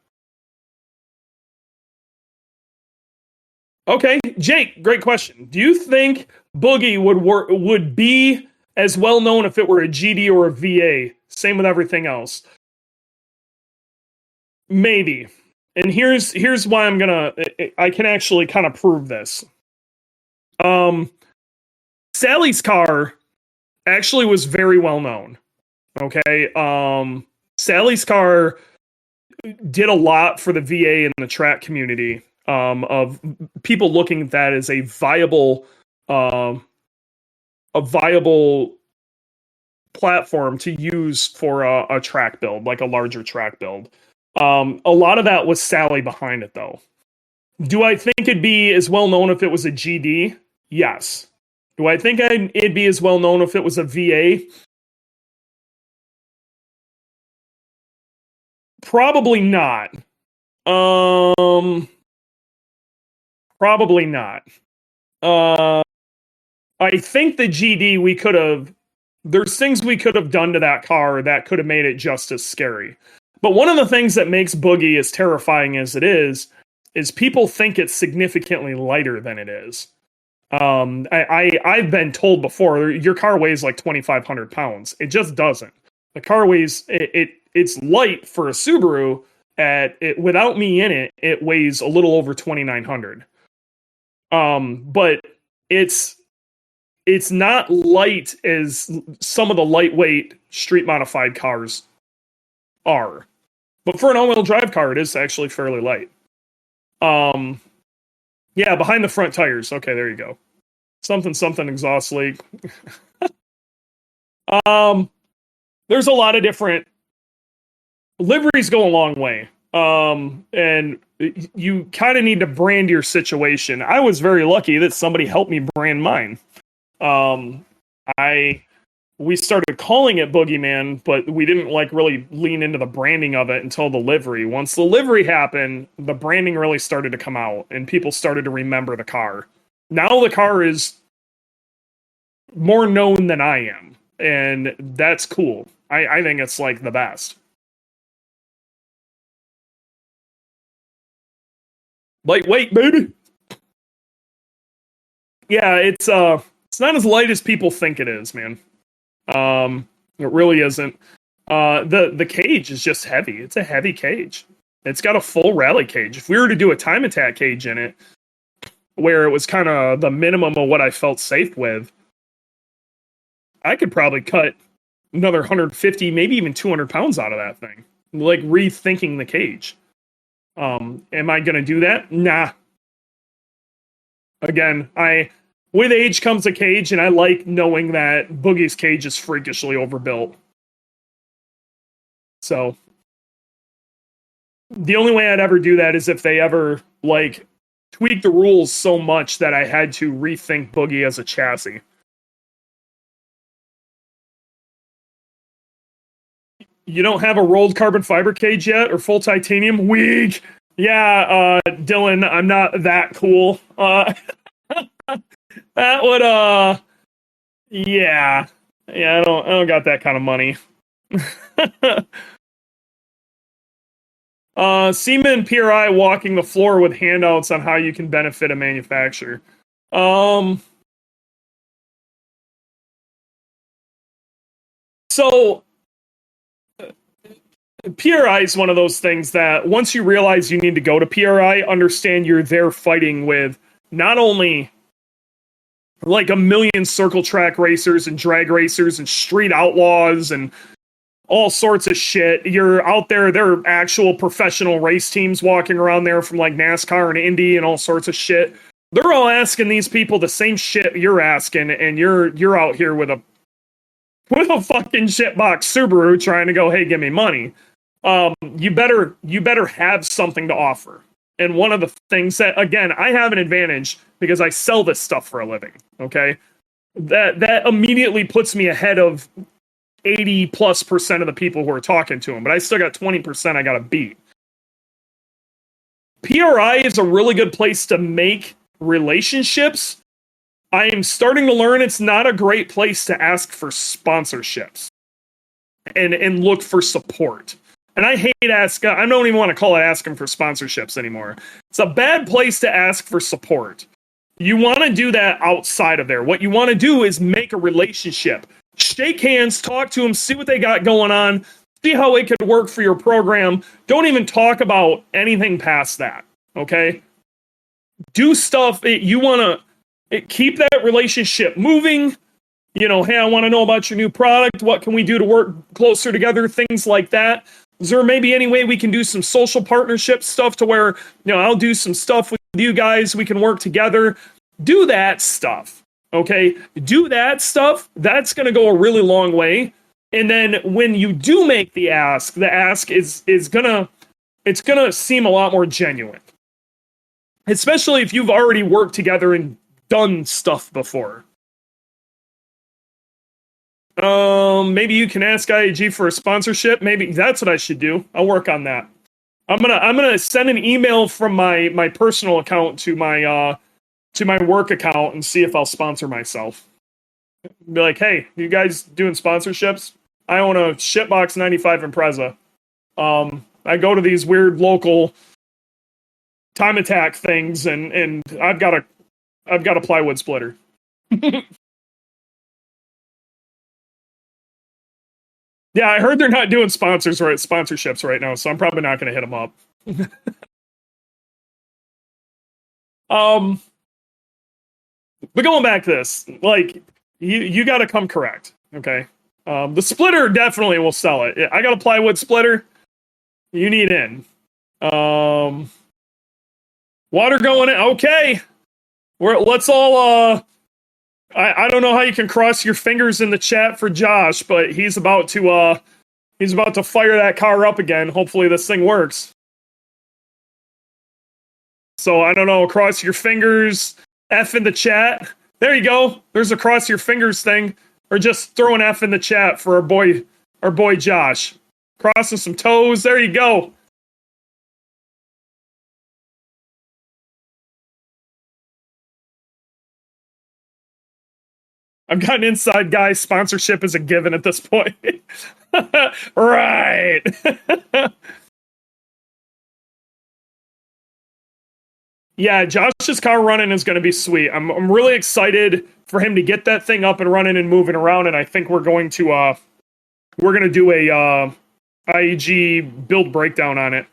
Okay, Jake, great question. Do you think Boogie would be as well known if it were a GD or a VA? Same with everything else. Maybe. And here's why I can actually kind of prove this. Sally's car actually was very well known. Okay. Sally's car did a lot for the VA and the track community, of people looking at that as a viable platform to use for a track build, like a larger track build. A lot of that was Sally behind it, though. Do I think it'd be as well known if it was a GD? Yes. Do I think it'd be as well known if it was a VA? Probably not. Probably not. I think the GD there's things we could have done to that car that could have made it just as scary. But one of the things that makes Boogie as terrifying as it is people think it's significantly lighter than it is. I've been told before, your car weighs like 2,500 pounds. It just doesn't. The car weighs, it's light for a Subaru. Without me in it, it weighs a little over 2,900. But it's not light as some of the lightweight street modified cars are. But for an all-wheel drive car, it is actually fairly light. Yeah, behind the front tires. Okay, there you go. Something exhaust leak. There's a lot of different liveries go a long way. And you kind of need to brand your situation. I was very lucky that somebody helped me brand mine. We started calling it Boogeyman, but we didn't really lean into the branding of it until the livery. Once the livery happened, the branding really started to come out and people started to remember the car. Now the car is more known than I am, and that's cool. I think it's like the best. Lightweight, baby. Yeah, it's not as light as people think it is, man. It really isn't. The cage is just heavy. It's a heavy cage. It's got a full rally cage. If we were to do a time attack cage in it, where it was kind of the minimum of what I felt safe with, I could probably cut another 150, maybe even 200 pounds out of that thing. Like rethinking the cage. Am I going to do that? Nah. Again, with age comes a cage, and I like knowing that Boogie's cage is freakishly overbuilt. So the only way I'd ever do that is if they ever like tweak the rules so much that I had to rethink Boogie as a chassis. You don't have a rolled carbon fiber cage yet or full titanium? Weak. Yeah, Dylan, I'm not that cool. That would yeah. Yeah, I don't got that kind of money. Seaman PRI walking the floor with handouts on how you can benefit a manufacturer. So PRI is one of those things that once you realize you need to go to PRI, understand you're there fighting with not only like a million circle track racers and drag racers and street outlaws and all sorts of shit. You're out there, there are actual professional race teams walking around there from like NASCAR and Indy and all sorts of shit. They're all asking these people the same shit you're asking, and you're out here with a fucking shitbox Subaru trying to go, hey, give me money. You better have something to offer. And one of the things that, again, I have an advantage because I sell this stuff for a living. Okay, that immediately puts me ahead of 80+% of the people who are talking to him, but I still got 20% I got to beat. PRI is a really good place to make relationships. I am starting to learn it's not a great place to ask for sponsorships and look for support. And I hate I don't even want to call it asking for sponsorships anymore. It's a bad place to ask for support. You want to do that outside of there. What you want to do is make a relationship. Shake hands, talk to them, see what they got going on, see how it could work for your program. Don't even talk about anything past that, okay? Do stuff you want to keep that relationship moving. You know, hey, I want to know about your new product. What can we do to work closer together? Things like that. Is there maybe any way we can do some social partnership stuff to where, you know, I'll do some stuff with you guys. We can work together. Do that stuff. Okay, do that stuff. That's going to go a really long way. And then when you do make the ask is gonna seem a lot more genuine, especially if you've already worked together and done stuff before. Maybe you can ask IAG for a sponsorship. Maybe that's what I should do. I'll work on that. I'm gonna send an email from my personal account to my work account and see if I'll sponsor myself. Be like, hey, you guys doing sponsorships? I own a shitbox 95 Impreza. I go to these weird local time attack things, and I've got a plywood splitter. Yeah, I heard they're not doing sponsorships right now, so I'm probably not going to hit them up. But going back to this, like, you got to come correct, okay? The splitter definitely will sell it. I got a plywood splitter. You need in. Water going in. Okay. Let's all, I don't know how you can cross your fingers in the chat for Josh, but he's about to fire that car up again. Hopefully this thing works. So I don't know, cross your fingers, F in the chat. There you go. There's a cross your fingers thing. Or just throw an F in the chat for our boy Josh. Crossing some toes. There you go. I've got an inside guy. Sponsorship is a given at this point. Right. Yeah, Josh's car running is going to be sweet. I'm really excited for him to get that thing up and running and moving around. And I think we're going to do a IAG build breakdown on it.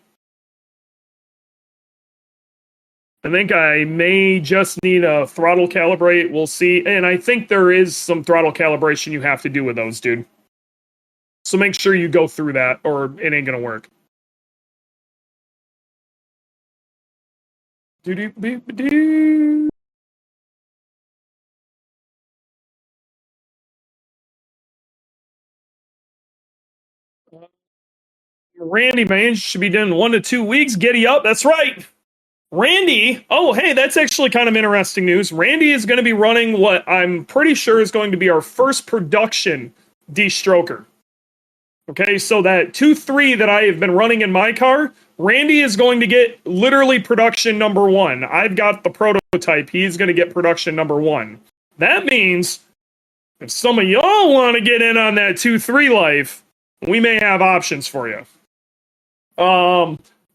I think I may just need a throttle calibrate. We'll see. And I think there is some throttle calibration you have to do with those, dude. So make sure you go through that or it ain't going to work. Do-do-do-do-do. Randy, man, should be done 1 to 2 weeks. Giddy up. That's right. Randy, oh, hey, that's actually kind of interesting news. Randy is going to be running what I'm pretty sure is going to be our first production de-stroker. Okay, so that 2.3 that I have been running in my car, Randy is going to get literally production number one. I've got the prototype. He's going to get production number one. That means if some of y'all want to get in on that 2.3 life, we may have options for you.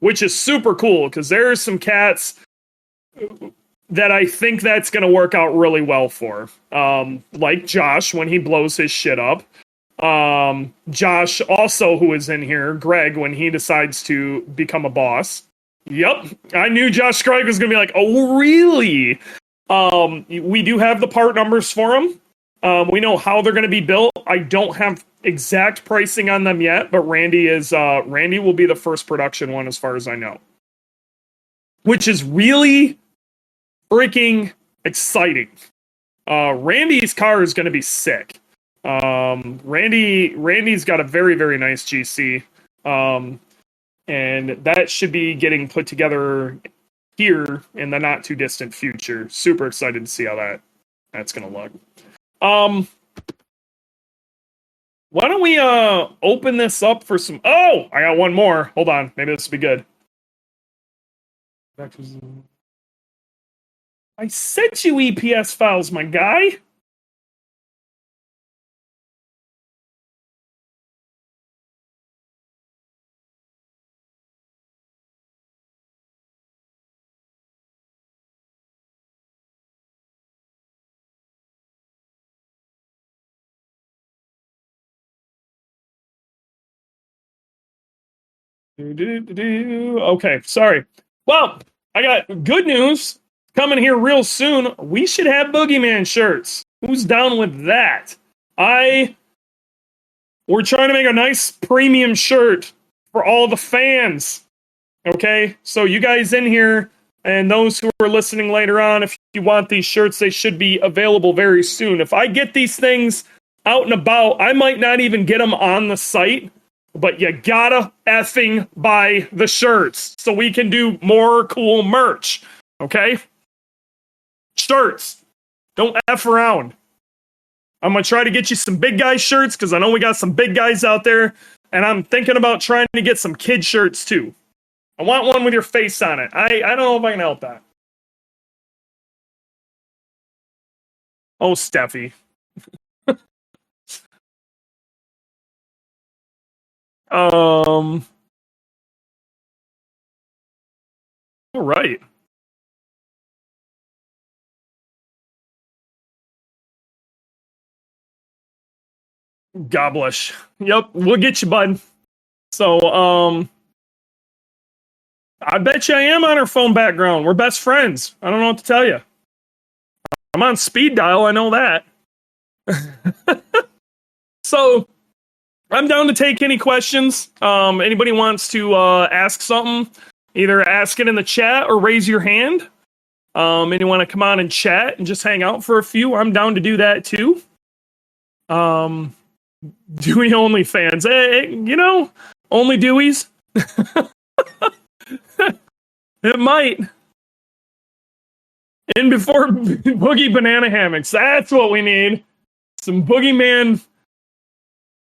Which is super cool because there are some cats that I think that's going to work out really well for. Like Josh when he blows his shit up. Josh also who is in here, Greg, when he decides to become a boss. Yep, I knew Josh Greg was going to be like, oh, really? We do have the part numbers for them. We know how they're going to be built. I don't have exact pricing on them yet, but Randy will be the first production one as far as I know. Which is really freaking exciting. Randy's car is going to be sick. Randy's got a very, very nice GC. And that should be getting put together here in the not too distant future. Super excited to see how that's going to look. Why don't we open this up for some... Oh, I got one more. Hold on. Maybe this will be good. I sent you EPS files, my guy. Okay, sorry. Well, I got good news coming here real soon. We should have Boogeyman shirts. Who's down with that? We're trying to make a nice premium shirt for all the fans. Okay, so you guys in here and those who are listening later on, if you want these shirts, they should be available very soon. If I get these things out and about, I might not even get them on the site, but you gotta effing buy the shirts so we can do more cool merch. Okay? Shirts. Don't F around. I'm gonna try to get you some big guy shirts because I know we got some big guys out there, and I'm thinking about trying to get some kid shirts too. I want one with your face on it. I don't know if I can help that. Oh, Steffi. All right. Goblish. Yep, we'll get you, bud. So, I bet you I am on her phone background. We're best friends. I don't know what to tell you. I'm on speed dial. I know that. So, I'm down to take any questions. Anybody wants to ask something, either ask it in the chat or raise your hand. And you want to come on and chat and just hang out for a few, I'm down to do that too. Dewey only fans. Only Deweys. It might. In before Boogie Banana Hammocks. That's what we need. Some Boogeyman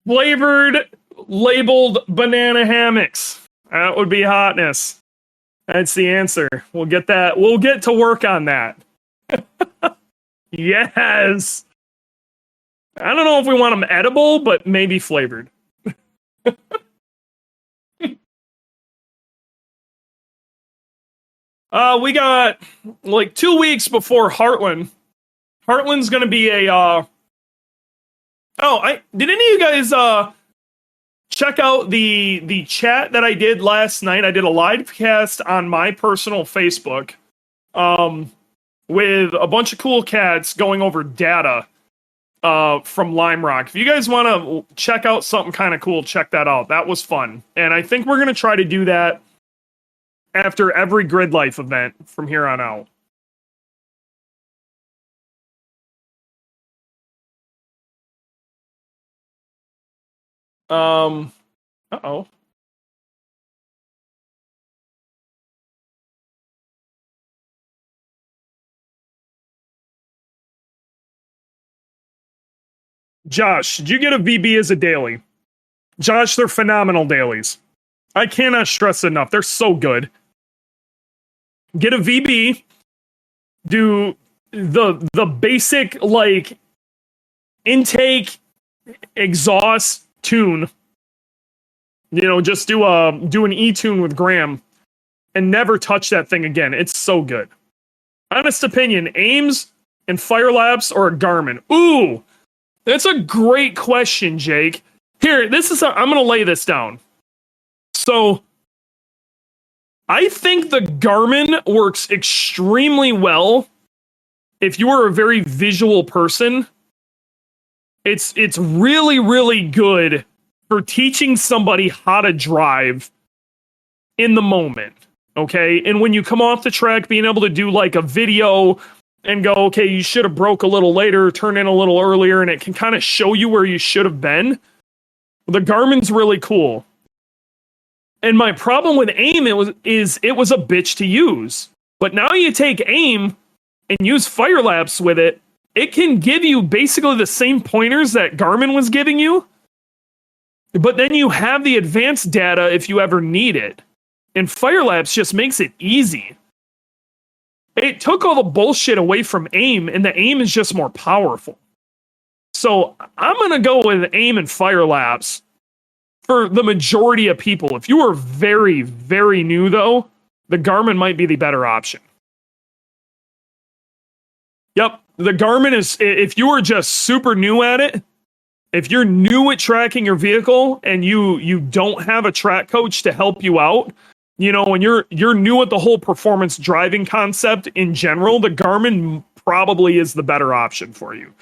flavored, labeled banana hammocks. That would be hotness. That's the answer. We'll get that. We'll get to work on that. Yes. I don't know if we want them edible, but maybe flavored. We got like 2 weeks before Heartland. Heartland's gonna be a did any of you guys check out the chat that I did last night? I did a live cast on my personal Facebook with a bunch of cool cats going over data from Lime Rock. If you guys want to check out something kind of cool, check that out. That was fun. And I think we're going to try to do that after every Grid Life event from here on out. Uh-oh. Josh, did you get a VB as a daily? Josh, they're phenomenal dailies. I cannot stress enough. They're so good. Get a VB, do the basic like intake, exhaust, tune. Just do an E-tune with Graham and never touch that thing again. It's so good. Honest opinion, Ames and Firelapse or a Garmin? Ooh, that's a great question, Jake. Here, I'm going to lay this down. So, I think the Garmin works extremely well if you are a very visual person. It's really, really good for teaching somebody how to drive in the moment. Okay. And when you come off the track, being able to do like a video and go, okay, you should have broke a little later, turn in a little earlier, and it can kind of show you where you should have been. The Garmin's really cool. And my problem with AIM it was a bitch to use. But now you take AIM and use Firelapse with it, it can give you basically the same pointers that Garmin was giving you. But then you have the advanced data if you ever need it. And Firelapse just makes it easy. It took all the bullshit away from AIM, and the AIM is just more powerful. So I'm going to go with AIM and Firelapse for the majority of people. If you are very, very new, though, the Garmin might be the better option. Yep, the Garmin is, if you are just super new at it, if you're new at tracking your vehicle and you don't have a track coach to help you out, and you're new at the whole performance driving concept in general, the Garmin probably is the better option for you.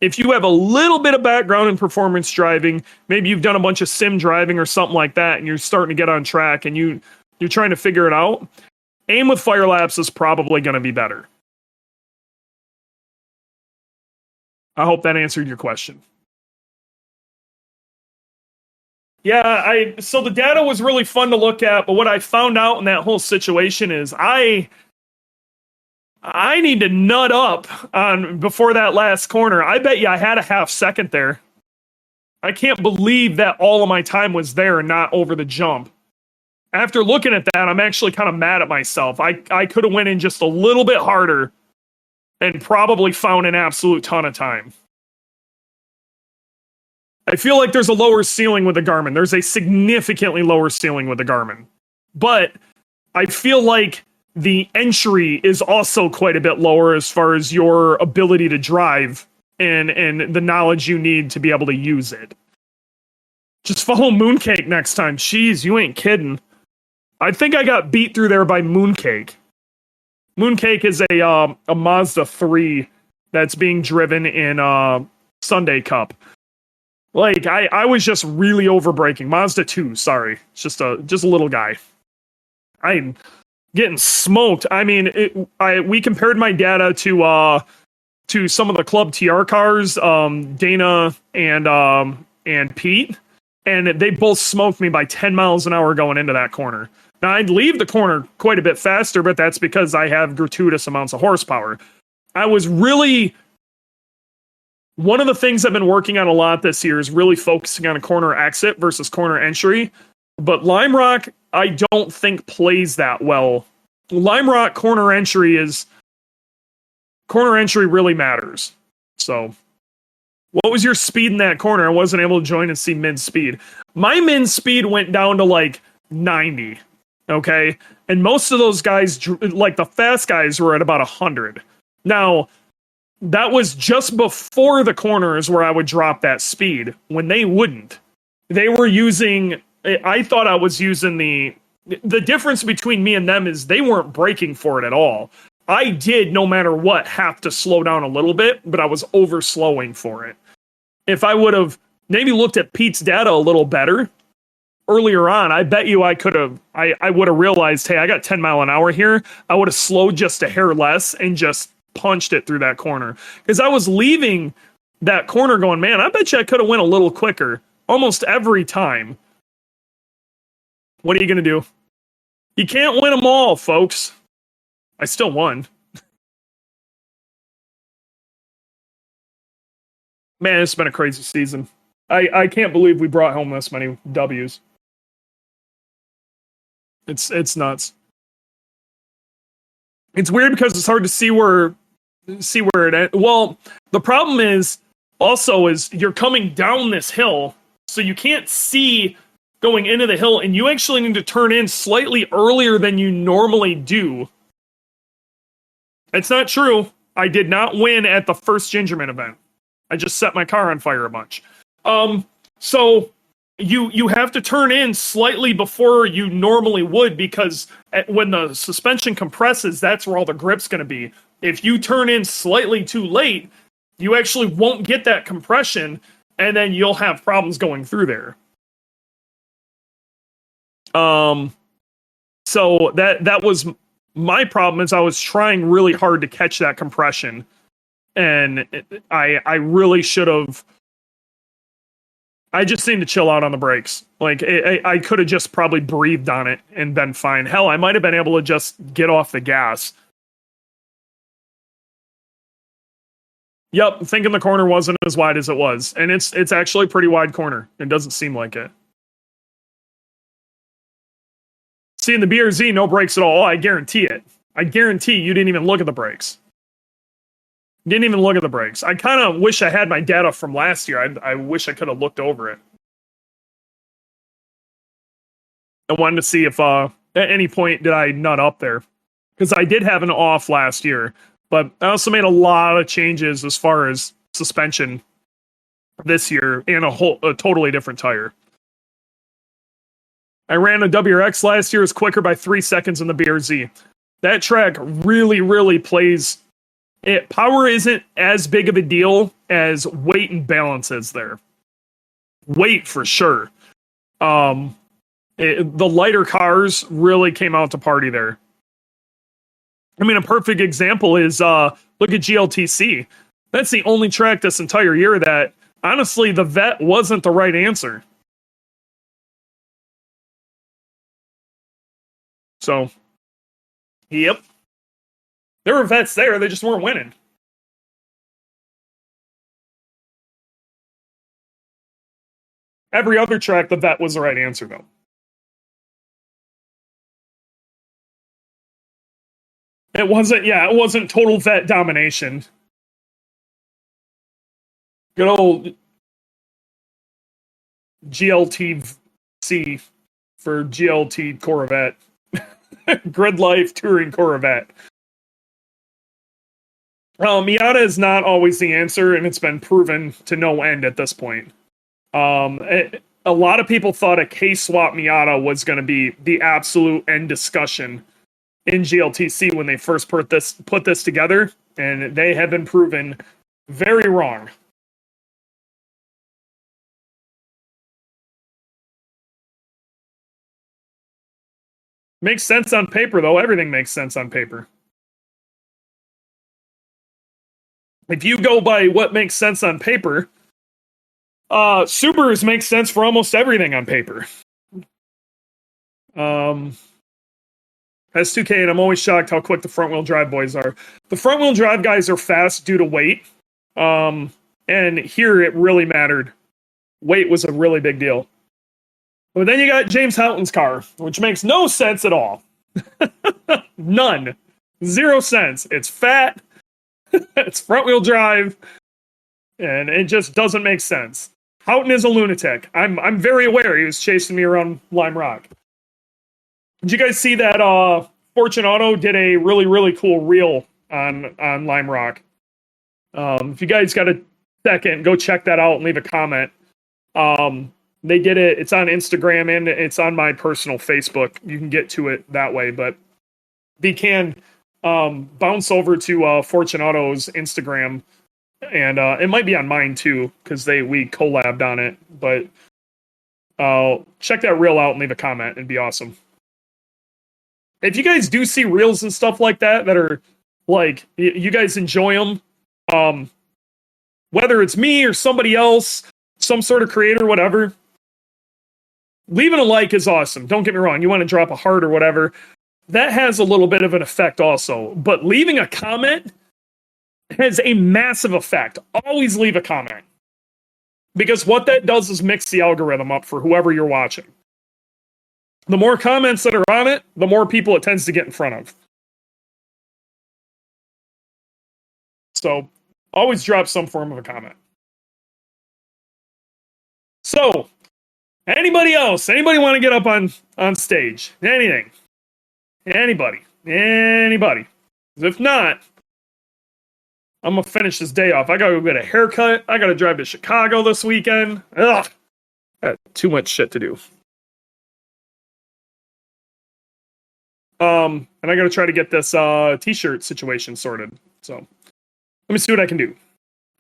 If you have a little bit of background in performance driving, maybe you've done a bunch of sim driving or something like that, and you're starting to get on track and you're trying to figure it out, AIM with Firelapse is probably going to be better. I hope that answered your question. Yeah, so the data was really fun to look at, but what I found out in that whole situation is I need to nut up on before that last corner. I bet you I had a half second there. I can't believe that all of my time was there and not over the jump. After looking at that, I'm actually kind of mad at myself. I could have went in just a little bit harder and probably found an absolute ton of time. I feel like there's a lower ceiling with the Garmin. There's a significantly lower ceiling with the Garmin. But I feel like the entry is also quite a bit lower as far as your ability to drive and the knowledge you need to be able to use it. Just follow Mooncake next time. Jeez, you ain't kidding. I think I got beat through there by Mooncake. Mooncake is a Mazda 3 that's being driven in Sunday Cup. Like, I was just really overbraking. Mazda 2, sorry. It's just a little guy. I'm getting smoked. I mean, we compared my data to some of the Club TR cars, Dana and Pete, and they both smoked me by 10 miles an hour going into that corner. Now, I'd leave the corner quite a bit faster, but that's because I have gratuitous amounts of horsepower. I was really... One of the things I've been working on a lot this year is really focusing on a corner exit versus corner entry. But Lime Rock, I don't think plays that well. Lime Rock corner entry really matters. So, what was your speed in that corner? I wasn't able to join and see mid speed. My min speed went down to like 90. Okay. And most of those guys, like the fast guys, were at about 100. Now, that was just before the corners where I would drop that speed, when they wouldn't. They were using, I thought I was using the difference between me and them is they weren't braking for it at all. I did, no matter what, have to slow down a little bit, but I was over slowing for it. If I would have maybe looked at Pete's data a little better earlier on, I bet you I would have realized, hey, I got 10 mile an hour here. I would have slowed just a hair less and just punched it through that corner, because I was leaving that corner going, man, I bet you I could have went a little quicker almost every time. What are you going to do? You can't win them all, folks. I still won. Man, it's been a crazy season. I can't believe we brought home this many W's. It's nuts. It's weird because it's hard to see where it. Well, the problem is you're coming down this hill, so you can't see going into the hill, and you actually need to turn in slightly earlier than you normally do. It's not true. I did not win at the first Gingerman event. I just set my car on fire a bunch. So you have to turn in slightly before you normally would, because when the suspension compresses, that's where all the grip's going to be. If you turn in slightly too late, you actually won't get that compression, and then you'll have problems going through there. So that was my problem, is I was trying really hard to catch that compression, and I really should have. I just need to chill out on the brakes. Like, I could have just probably breathed on it and been fine. Hell, I might have been able to just get off the gas. Yep, thinking the corner wasn't as wide as it was. And it's actually a pretty wide corner. It doesn't seem like it. See, in the BRZ, no brakes at all. I guarantee it. I guarantee you didn't even look at the brakes. Didn't even look at the brakes. I kind of wish I had my data from last year. I wish I could have looked over it. I wanted to see if at any point did I nut up there. Because I did have an off last year. But I also made a lot of changes as far as suspension this year, and a totally different tire. I ran a WRX last year. It was quicker by 3 seconds in the BRZ. That track really, really plays... Power isn't as big of a deal as weight and balance is there. Weight for sure. The lighter cars really came out to party there. I mean, a perfect example is look at GLTC. That's the only track this entire year that, honestly, the vet wasn't the right answer. So, yep. There were vets there, they just weren't winning. Every other track, the vet was the right answer, though. It wasn't total vet domination. Good old GLTC for GLT Corvette. Grid Life Touring Corvette. Miata is not always the answer, and it's been proven to no end at this point. A lot of people thought a K-swap Miata was going to be the absolute end discussion in GLTC when they first put this together, and they have been proven very wrong. Makes sense on paper, though. Everything makes sense on paper. If you go by what makes sense on paper, Subarus make sense for almost everything on paper. S2K, and I'm always shocked how quick the front-wheel drive boys are. The front-wheel drive guys are fast due to weight. And here it really mattered. Weight was a really big deal. But then you got James Houghton's car, which makes no sense at all. None. 0 cents. It's fat. It's front-wheel drive. And it just doesn't make sense. Houghton is a lunatic. I'm very aware he was chasing me around Lime Rock. Did you guys see that Fortune Auto did a really, really cool reel on Lime Rock? If you guys got a second, go check that out and leave a comment. They did it. It's on Instagram and it's on my personal Facebook. You can get to it that way, but you can bounce over to Fortune Auto's Instagram, and it might be on mine too because we collabed on it. But check that reel out and leave a comment. It'd be awesome. If you guys do see reels and stuff like that are like you guys enjoy them, whether it's me or somebody else, some sort of creator, whatever, leaving a like is awesome. Don't get me wrong. You want to drop a heart or whatever. That has a little bit of an effect also. But leaving a comment has a massive effect. Always leave a comment. Because what that does is mix the algorithm up for whoever you're watching. The more comments that are on it, the more people it tends to get in front of. So always drop some form of a comment. So, anybody else? Anybody want to get up on stage? Anything? Anybody? If not, I'm gonna finish this day off. I gotta go get a haircut. I gotta drive to Chicago this weekend. Ugh, got too much shit to do. And I gotta try to get this t-shirt situation sorted. So let me see what I can do.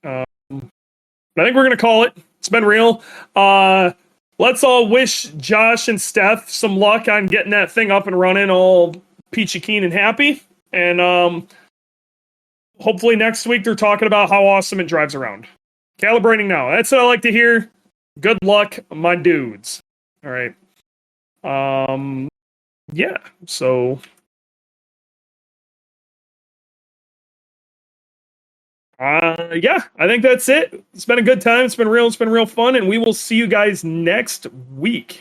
But I think we're gonna call it. It's been real. Let's all wish Josh and Steph some luck on getting that thing up and running, all peachy keen and happy. And hopefully next week they're talking about how awesome it drives around. Calibrating now. That's what I like to hear. Good luck, my dudes. All right. Yeah. So yeah, I think that's it. It's been a good time. It's been real fun, and we will see you guys next week.